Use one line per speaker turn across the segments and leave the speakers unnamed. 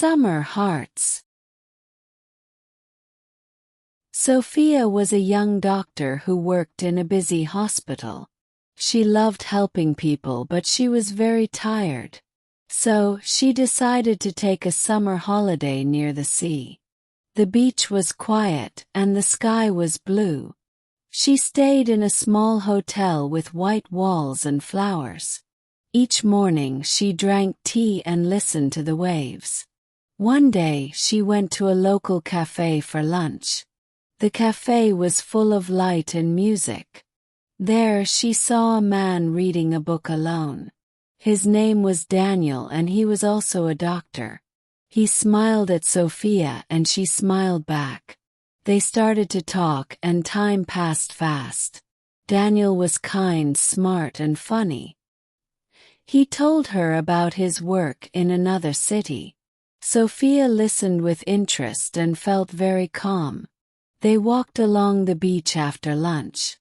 Summer Hearts. Sophia was a young doctor who worked in a busy hospital. She loved helping people, but she was very tired. So, she decided to take a summer holiday near the sea. The beach was quiet, and the sky was blue. She stayed in a small hotel with white walls and flowers. Each morning she drank tea and listened to the waves. One day she went to a local cafe for lunch. The cafe was full of light and music. There she saw a man reading a book alone. His name was Daniel, and he was also a doctor. He smiled at Sophia and she smiled back. They started to talk and time passed fast. Daniel was kind, smart, and funny. He told her about his work in another city. Sophia listened with interest and felt very calm. They walked along the beach after lunch.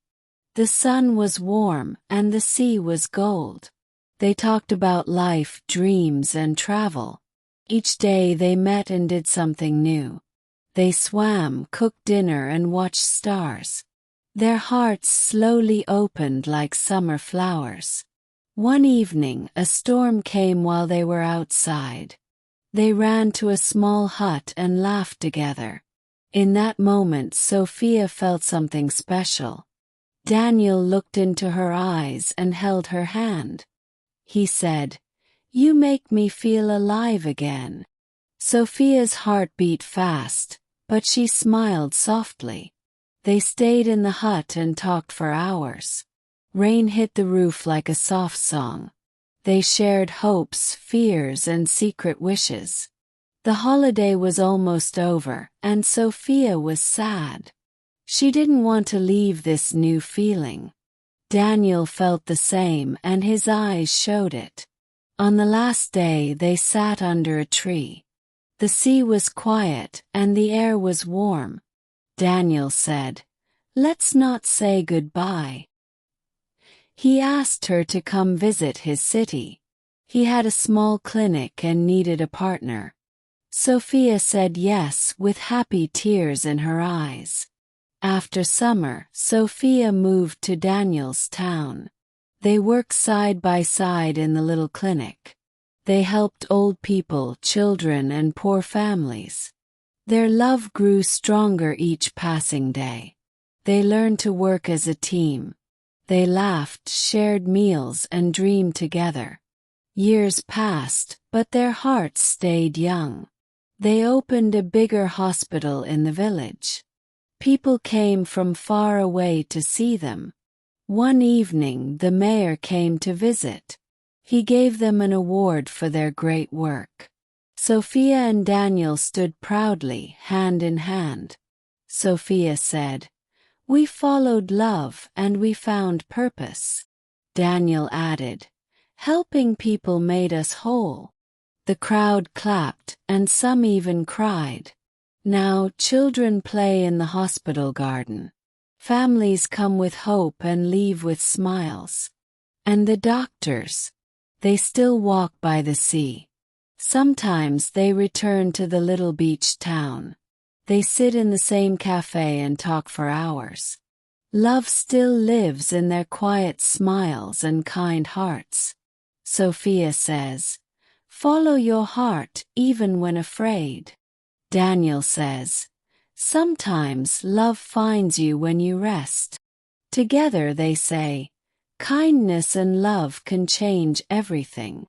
The sun was warm and the sea was gold. They talked about life, dreams, and travel. Each day they met and did something new. They swam, cooked dinner, and watched stars. Their hearts slowly opened like summer flowers. One evening, a storm came while they were outside. They ran to a small hut and laughed together. In that moment, Sophia felt something special. Daniel looked into her eyes and held her hand. He said, "You make me feel alive again." Sophia's heart beat fast, but she smiled softly. They stayed in the hut and talked for hours. Rain hit the roof like a soft song. They shared hopes, fears, and secret wishes. The holiday was almost over, and Sophia was sad. She didn't want to leave this new feeling. Daniel felt the same, and his eyes showed it. On the last day they sat under a tree. The sea was quiet, and the air was warm. Daniel said, "Let's not say goodbye." He asked her to come visit his city. He had a small clinic and needed a partner. Sophia said yes with happy tears in her eyes. After summer, Sophia moved to Daniel's town. They worked side by side in the little clinic. They helped old people, children, and poor families. Their love grew stronger each passing day. They learned to work as a team. They laughed, shared meals, and dreamed together. Years passed, but their hearts stayed young. They opened a bigger hospital in the village. People came from far away to see them. One evening, the mayor came to visit. He gave them an award for their great work. Sophia and Daniel stood proudly, hand in hand. Sophia said, "We followed love and we found purpose." Daniel added, "Helping people made us whole." The crowd clapped, and some even cried. Now children play in the hospital garden. Families come with hope and leave with smiles. And the doctors, they still walk by the sea. Sometimes they return to the little beach town. They sit in the same cafe and talk for hours. Love still lives in their quiet smiles and kind hearts. Sophia says, "Follow your heart even when afraid." Daniel says, "Sometimes love finds you when you rest." Together they say, "Kindness and love can change everything."